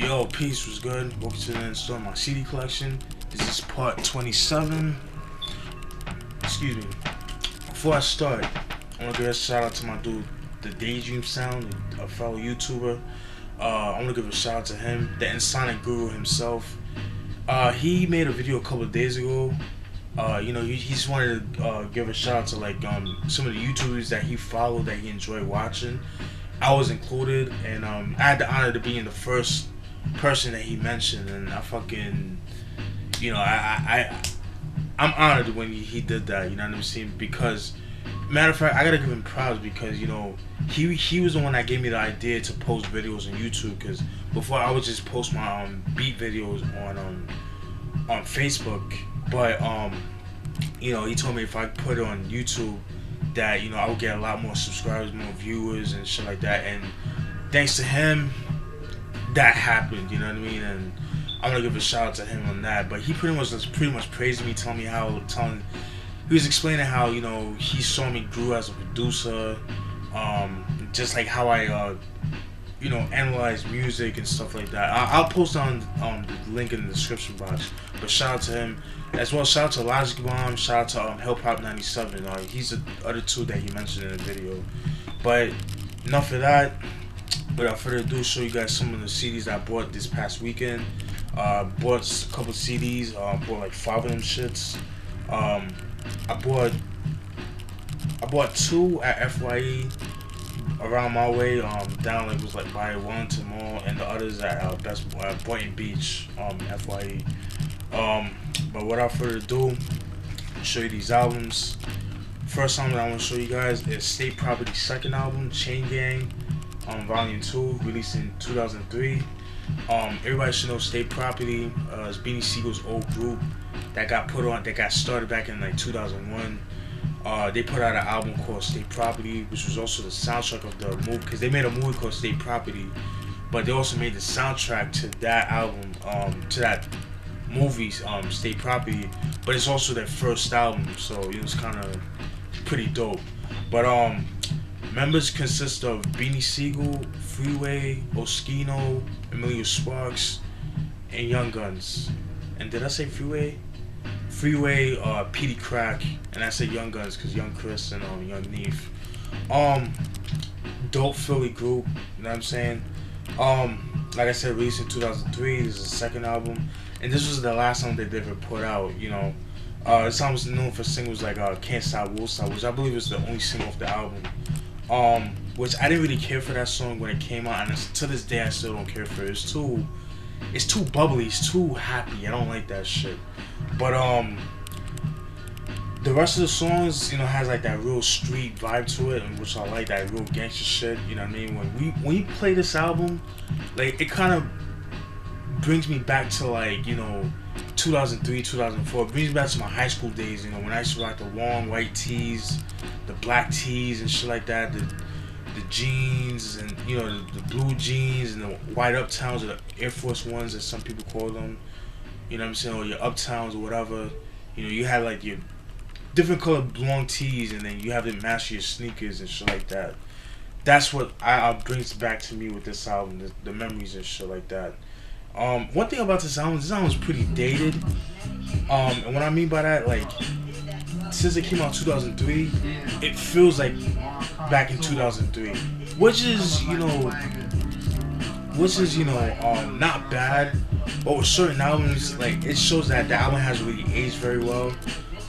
Yo, peace, was good. Welcome to the install my CD collection. This is part 27. Excuse me. Before I start, I want to give a shout out to my dude, the Daydream Sound, a fellow YouTuber. I want to give a shout out to him, the Insonic Guru himself. He made a video a couple of days ago. You know, he just wanted to give a shout out to like some of the YouTubers that he followed that he enjoyed watching. I was included, and I had the honor to be in the first person that he mentioned, and I fucking, you know, I'm honored when he did that. You know what I'm saying? Because, matter of fact, I gotta give him props because, you know, he was the one that gave me the idea to post videos on YouTube. Because before I would just post my beat videos on Facebook, but you know, he told me if I put it on YouTube, that, you know, I would get a lot more subscribers, more viewers and shit like that. And thanks to him, that happened, you know what I mean? And I'm gonna give a shout out to him on that. But he pretty much praised me, telling me he was explaining how, you know, he saw me grew as a producer, just like how I you know, analyze music and stuff like that. I'll post on the link in the description box. But shout out to him as well. Shout out to Logic Bomb. Shout out to Hip Hop 97. He's the other two that he mentioned in the video. But enough of that. Without further ado, show you guys some of the CDs that I bought this past weekend. Bought a couple CDs. Bought like 5 of them shits. I bought 2 at FYE. Around my way, down like was like by Wellington Mall, and the others at Best Boynton Beach, FYE. But without further ado, I'll show you these albums. First album that I want to show you guys is State Property's second album, Chain Gang, Vol.II, released in 2003. Everybody should know State Property is Beanie Sigel's old group that got started back in like 2001. They put out an album called State Property, which was also the soundtrack of the movie, because they made a movie called State Property, but they also made the soundtrack to that album, to that movie, State Property. But it's also their first album, so it was kind of pretty dope. But members consist of Beanie Sigel, Freeway, Oskino, Emilio Sparks, and Young Guns. And did I say Freeway? Freeway, Petey Crack, and I say Young Guns because Young Chris and Young Neef. Dope Philly group, you know what I'm saying? Like I said, released in 2003. This is the second album, and this was the last song that they ever put out. You know, this song was known for singles like "Can't Stop, Won't Stop," which I believe is the only single off the album. Which I didn't really care for that song when it came out, and to this day I still don't care for it. It's too bubbly, it's too happy. I don't like that shit. But the rest of the songs, you know, has like that real street vibe to it, and which I like, that real gangster shit. You know what I mean? When you play this album, like, it kind of brings me back to like, you know, 2003, 2004. It brings me back to my high school days. You know, when I used to rock the long white tees, the black tees and shit like that. The jeans, and you know, the blue jeans and the white Uptowns, or the Air Force Ones as some people call them. You know what I'm saying? Or your Uptowns or whatever. You know, you have like your different colored long tees, and then you have to match your sneakers and shit like that. That's what brings back to me with this album, the memories and shit like that. One thing about this album is pretty dated. And what I mean by that, like, since it came out in 2003, it feels like back in 2003, which is, you know, not bad. But with certain albums, like, it shows that the album has really aged very well.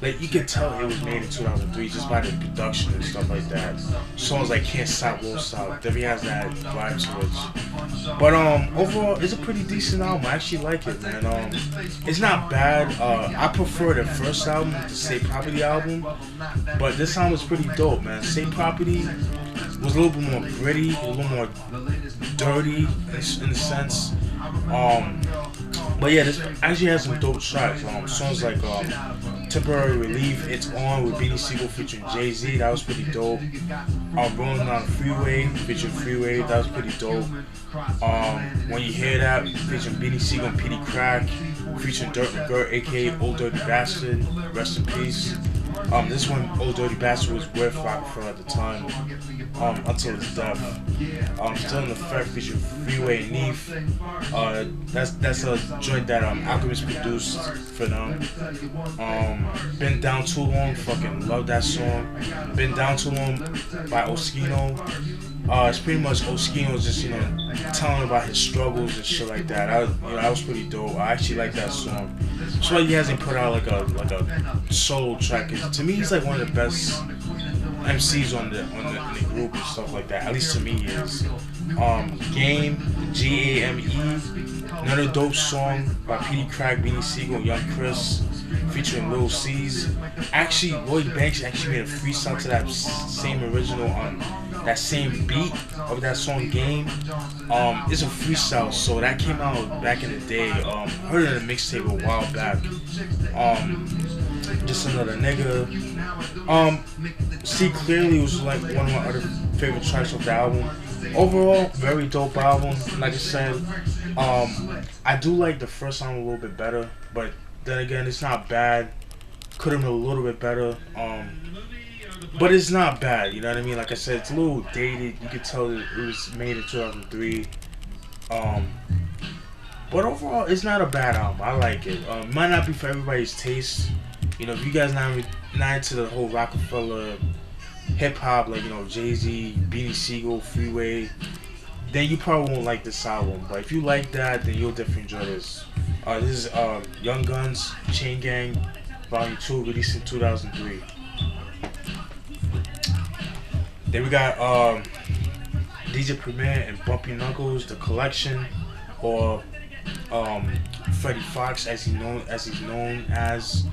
Like, you can tell it was made in 2003 just by the production and stuff like that. Songs like Can't Stop, Won't Stop definitely has that vibe to it. But overall, it's a pretty decent album. I actually like it, man. It's not bad. I prefer the first album, the State Property album, but this album was pretty dope, man. State Property was a little bit more gritty, a little more dirty in a sense. But yeah, this actually has some dope tracks. Songs like Temporary Relief, It's On with Beanie Sigel featuring Jay-Z, that was pretty dope. Rolling on the Freeway featuring Freeway, that was pretty dope. When You Hear That featuring Beanie Sigel and Petey Crack, featuring Dirt McGirt, aka Old Dirty Bastard, rest in peace. This one Old Dirty Bastard was with for at the time, until his death. Still in effect featuring Freeway and Neef. That's a joint that Alchemist produced for them. Been Down Too Long, fucking love that song. Been Down Too Long by Oskino. It's pretty much Oskino just, you know, telling about his struggles and shit like that. That was pretty dope. I actually like that song. That's why he hasn't put out like a solo track. To me, he's like one of the best MCs in the group and stuff like that. At least to me, he is. Game, Game, another dope song by P.D. Crack, Beanie Siegel, and Young Chris, featuring Lil C's. Actually, Lloyd Banks actually made a freestyle to that same original that same beat of that song Game. It's a freestyle, so that came out back in the day. I heard it in a mixtape a while back. Just Another Nigga. See Clearly was like one of my other favorite tracks of the album. Overall, very dope album. Like I said, I do like the first song a little bit better, but then again, it's not bad. Could have been a little bit better. But it's not bad, you know what I mean? Like I said, it's a little dated. You could tell that it was made in 2003. But overall, it's not a bad album. I like it. Might not be for everybody's taste. You know, if you guys not into the whole Rockefeller hip hop, like, you know, Jay-Z, Beanie Siegel, Freeway, then you probably won't like this album. But if you like that, then you'll definitely enjoy this. This is Young Guns, Chain Gang, Vol.II, released in 2003. Then we got DJ Premier and Bumpy Knuckles, the Kolexxxion, or Freddie Fox as he's known as.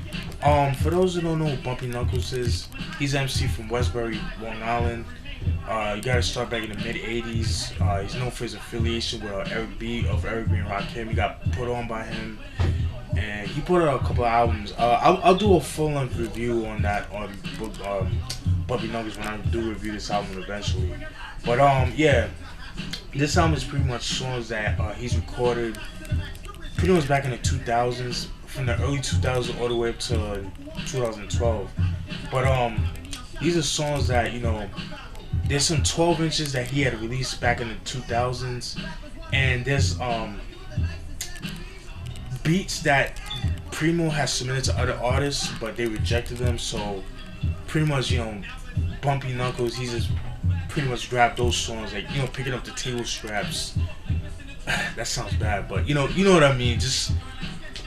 For those who don't know who Bumpy Knuckles is, he's MC from Westbury, Long Island. You gotta start back in the mid '80s. He's known for his affiliation with Eric B of Evergreen Rakim. He got put on by him, and he put out a couple of albums. I'll do a full-length review on that on Bumpy Knuckles when I do review this album eventually. But yeah, this album is pretty much songs that he's recorded pretty much back in the 2000s, from the early 2000s all the way up to 2012. But these are songs that, you know, there's some 12 inches that he had released back in the 2000s, and there's beats that Primo has submitted to other artists, but they rejected them. So pretty much, you know, Bumpy Knuckles, he just pretty much grabbed those songs, like, you know, picking up the table straps. That sounds bad, but you know what I mean. Just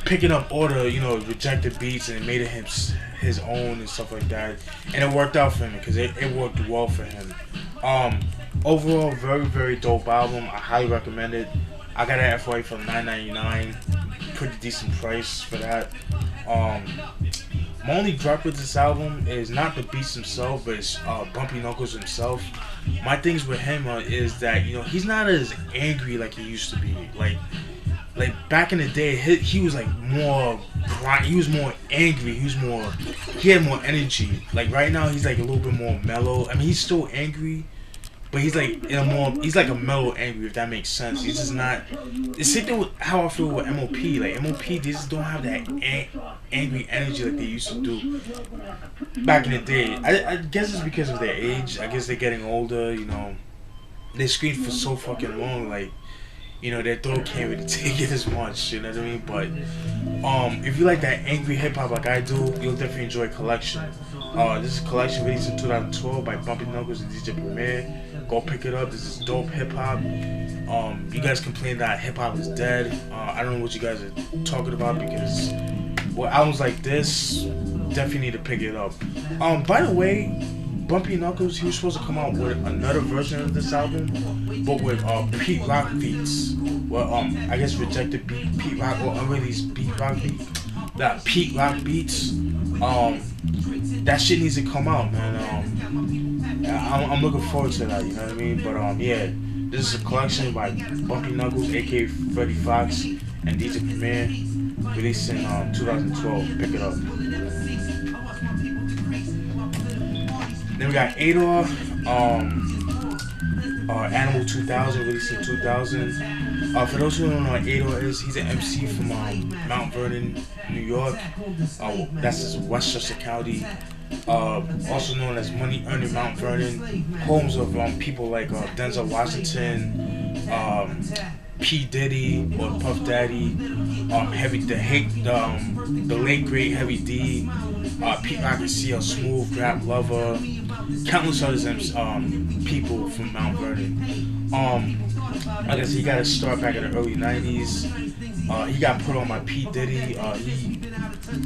picking up all the, you know, rejected beats and made it his own and stuff like that, and it worked out for him because it worked well for him. Overall, very, very dope album. I highly recommend it. I got it FYE for $9.99, pretty decent price for that. My only gripe with this album is not the beats himself, but it's Bumpy Knuckles himself. My things with him is that, you know, he's not as angry like he used to be. Like back in the day, he was like more grind. He was more angry. He had more energy. Like right now, he's like a little bit more mellow. I mean, he's still angry, but he's like he's like a mellow angry, if that makes sense. He's just not. It's same thing with how I feel with MOP. Like MOP, they just don't have that angry energy like they used to do back in the day. I guess it's because of their age. I guess they're getting older. You know, they scream for so fucking long. Like, you know, their throat can't really take it as much, you know what I mean? But if you like that angry hip hop like I do, you'll definitely enjoy Kolexxxion. This is Kolexxxion, released in 2012 by Bumpy Knuckles and DJ Premier. Go pick it up. This is dope hip hop. You guys complain that hip hop is dead. I don't know what you guys are talking about, because with albums like this, definitely need to pick it up. By the way, Bumpy Knuckles, he was supposed to come out with another version of this album, but with Pete Rock beats. Well, I guess rejected Pete Rock or unreleased Pete Rock beats. That shit needs to come out, man. I'm looking forward to that. You know what I mean? But yeah, this is a Kolexxxion by Bumpy Knuckles, aka Freddie Fox, and DJ Premier, released in 2012. Pick it up. Then we got A.D.O.R, Animal 2000, released in 2000. For those who don't know what A.D.O.R is, he's an MC from Mount Vernon, New York. That's Westchester County. also known as Money Earning Mount Vernon, homes of people like Denzel Washington, P Diddy or Puff Daddy, the late great Heavy D, Pete Rock, Smooth, Rap Lover, countless others people from Mount Vernon. I guess he got his start back in the early '90s. He got put on by P Diddy.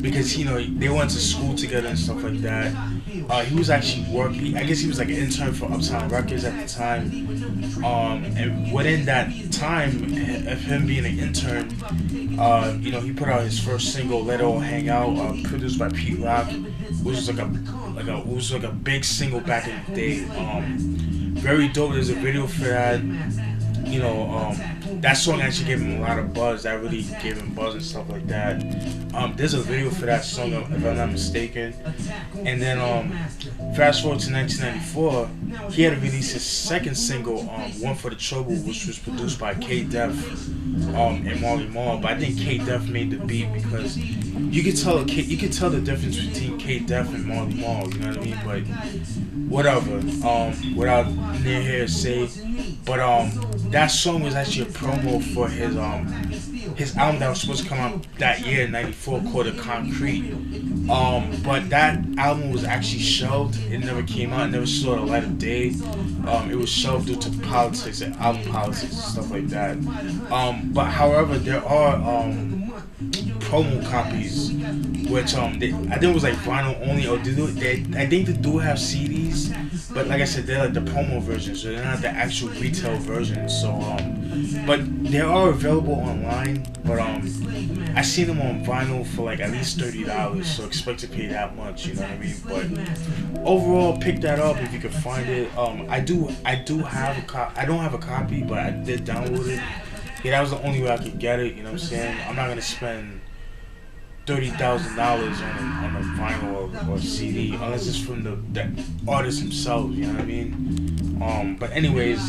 Because they went to school together and stuff like that. He was actually working. I guess he was like an intern for Uptown Records at the time. And within that time of him being an intern, he put out his first single, "Let It All Hang Out," produced by Pete Rock, which was like a big single back in the day. Very dope. There's a video for that. That song actually gave him a lot of buzz. That really gave him buzz and stuff like that. There's a video for that song, if I'm not mistaken. And then fast forward to 1994, he had to release his second single, "One for the Trouble," which was produced by K-Def and Marley Marl. But I think K-Def made the beat because you could tell the difference between K-Def and Marley Marl. You know what I mean? But whatever. Without near here to say. But that song was actually a promo for his album that was supposed to come out that year in '94 called "The Concrete." But that album was actually shelved. It never came out. It never saw the light of day. It was shelved due to politics and album politics and stuff like that. But however, there are promo copies, which I think it was like vinyl only, or I think they do have CDs, but like I said, they're like the promo versions, so they're not the actual retail versions. So but they are available online. But I seen them on vinyl for like at least $30, so expect to pay that much. You know what I mean? But overall, pick that up if you can find it. I do have a copy. I don't have a copy, but I did download it. Yeah, that was the only way I could get it. You know what I'm saying? I'm not gonna spend $30,000 on a vinyl or CD unless it's from the artist himself. You know what I mean? But anyways,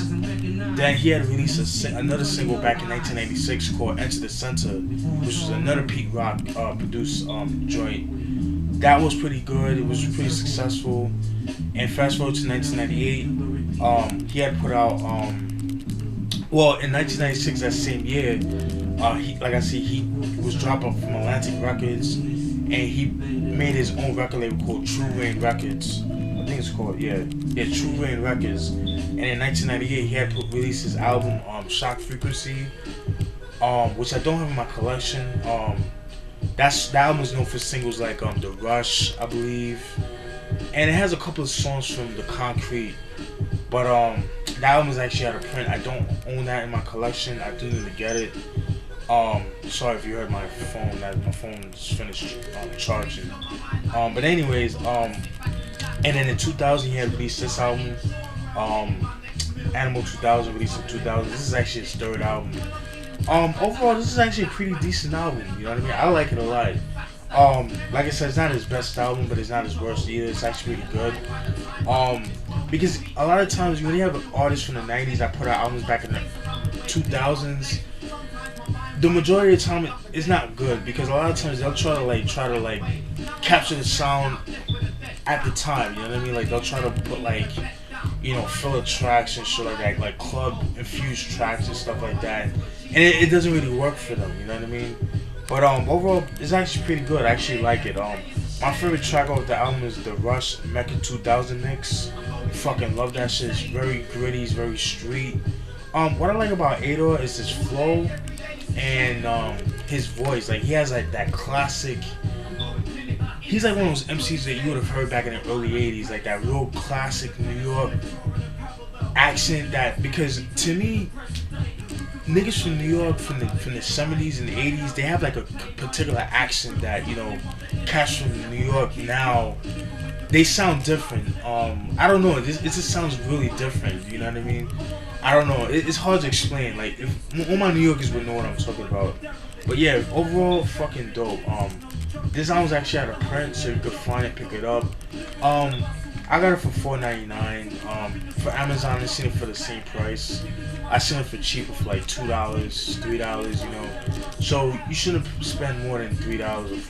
then he had released another single back in 1996 called "Enter the Center," which was another Pete Rock produced joint. That was pretty good. It was pretty successful. And fast forward to 1998, he had put out in 1996, that same year, he was dropped off from Atlantic Records, and he made his own record label called True Rain Records. I think it's called, True Rain Records. And in 1998, he had released his album, Shock Frequency, which I don't have in my collection. That album is known for singles like The Rush, I believe, and it has a couple of songs from The Concrete. But the album is actually out of print. I don't own that in my collection. I do need to get it. Sorry if you heard my phone. My phone is finished charging. But anyways, and then in 2000 he had released this album, Animal 2000, released in 2000. This is actually his third album. Overall, this is actually a pretty decent album. You know what I mean? I like it a lot. Like I said, it's not his best album, but it's not his worst either. It's actually pretty good. Because a lot of times when you have artists from the 90s that put out albums back in the 2000s, the majority of the time it's not good, because a lot of times they'll try to capture the sound at the time. You know what I mean? Like they'll try to put filler tracks and shit like that, like club infused tracks and stuff like that, and it doesn't really work for them. You know what I mean? But overall, it's actually pretty good. I actually like it. My favorite track off the album is the Rush Mecca 2000 mix. Fucking love that shit. It's very gritty. It's very street. What I like about A.D.O.R is his flow and his voice. Like he has like that classic. He's like one of those MCs that you would have heard back in the early '80s, like that real classic New York accent. That, because to me, niggas from New York from the 70s and the 80s, they have like a particular accent that, cats from New York now, they sound different. I don't know, it just sounds really different. You know what I mean? I don't know. It's hard to explain. Like, if all my New Yorkers would know what I'm talking about. But yeah, overall, fucking dope. This album's actually out of print, so you could find it, pick it up. I got it for $4.99. For Amazon, I seen it for the same price. I seen it for cheaper for like $2, $3, you know. So you shouldn't spend more than $3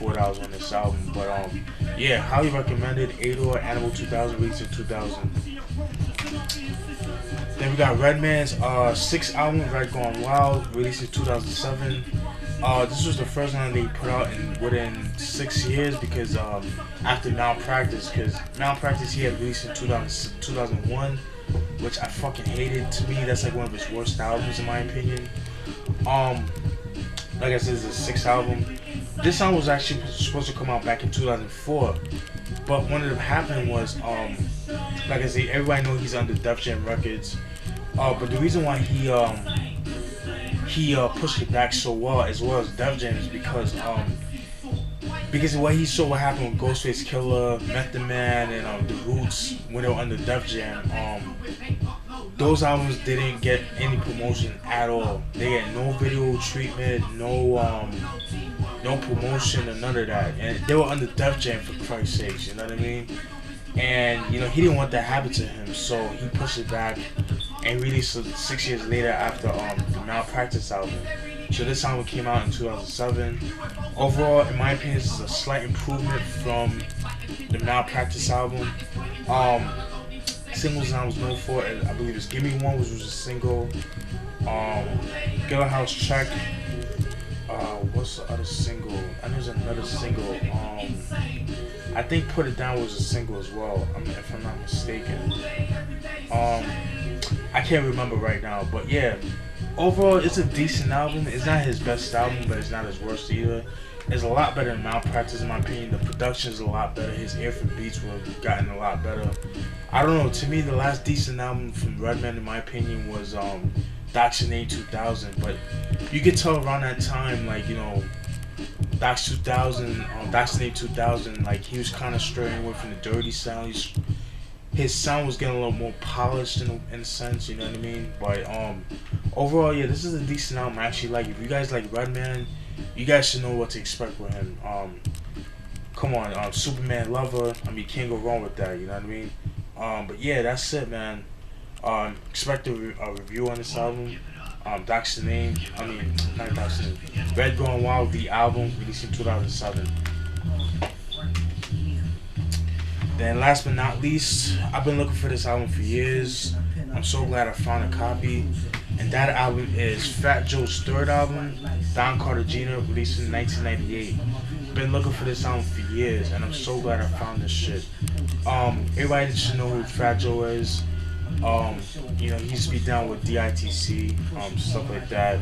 or $4 on this album. But yeah, highly recommended. A.D.O.R. Animal 2000, released in 2000. Then we got Redman's 6th album, Red Gone Wild, released in 2007. This was the first one they put out within 6 years, because after Malpractice, he had released in 2001, which I fucking hated. To me, that's like one of his worst albums in my opinion. Like I said, it's the 6th album. This album was actually supposed to come out back in 2004, but what ended up happening was, like I said, everybody knows he's under Def Jam Records, but the reason why he pushed it back so well as Def Jam is because what he saw what happened with Ghostface Killer, Method Man, and the Roots when they were under Def Jam. Those albums didn't get any promotion at all. They get no video treatment, no promotion, or none of that. And they were under Def Jam, for Christ's sakes, you know what I mean? And you know, he didn't want that to happen to him, so he pushed it back and released it 6 years later after the Malpractice album. So this album came out in 2007. Overall, in my opinion, this is a slight improvement from the Malpractice album. Singles I was known for, I believe it's Give Me One, which was a single. Get a House Check. What's the other single? I know there's another single. I think Put It Down was a single as well, if I'm not mistaken. I can't remember right now, but yeah. Overall, it's a decent album. It's not his best album, but it's not his worst either. It's a lot better than Malpractice in my opinion. The production is a lot better. His ear for beats were gotten a lot better. I don't know. To me, the last decent album from Redman, in my opinion, was Doc's Name 2000. But you could tell around that time, like, you know, Doc's 2000, Doc's Name 2000, like, he was kind of straying away from the dirty sound. His sound was getting a little more polished in a sense, you know what I mean? But overall, yeah, this is a decent album. I actually like it. If you guys like Redman, you guys should know what to expect with him. Come on, Superman Lover. I mean, you can't go wrong with that, you know what I mean? But yeah, that's it, man. Expect a review on this album. Doc's Name, not Doc's Name. Red Gone Wild, the album, released in 2007. Then last but not least, I've been looking for this album for years. I'm so glad I found a copy. And that album is Fat Joe's 3rd album, Don Cartegena, released in 1998. Been looking for this album for years, and I'm so glad I found this shit. Everybody should know who Fat Joe is. You know, he used to be down with DITC, stuff like that.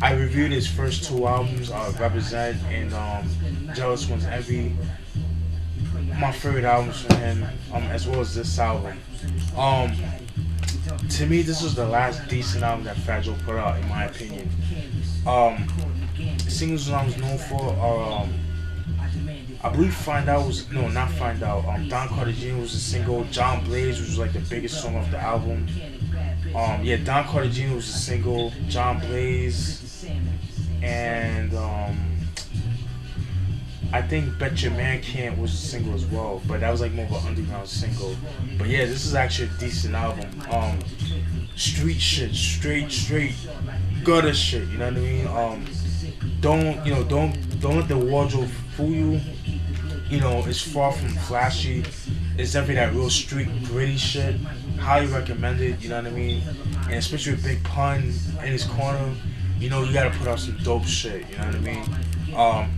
I reviewed his first 2 albums, Represent and Jealous One's Envy. My favorite albums from him, as well as this album. To me, this was the last decent album that Fat Joe put out, in my opinion. Singles I was known for are, I believe Find Out was, no, not Find Out. Don Cartegena was a single. John Blaze, which was like the biggest song of the album. Yeah, Don Cartegena was a single. John Blaze, and I think Bet Your Man Can't was a single as well, but that was like more of an underground single. But yeah, this is actually a decent album. Street shit, straight gutter shit. You know what I mean? Don't let the wardrobe fool you. You know, it's far from flashy. It's definitely that real street gritty shit. Highly recommended. You know what I mean? And especially with Big Pun in his corner, you know, you gotta put out some dope shit. You know what I mean?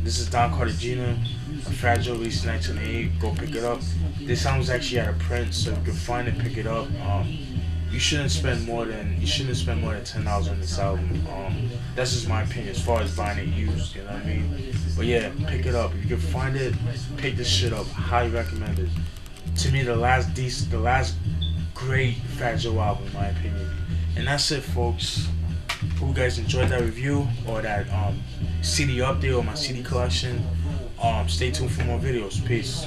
This is Don Cartegena, Fat Joe, released in 1988. Go pick it up. This album was actually out of print, so if you can find it, pick it up. You shouldn't spend more than $10 on this album. That's just my opinion as far as buying it used. You know what I mean? But yeah, pick it up. If you can find it, pick this shit up. Highly recommended. To me, the last great Fat Joe album, in my opinion. And that's it, folks. Hope you guys enjoyed that review or that CD update or my CD collection. Stay tuned for more videos. Peace.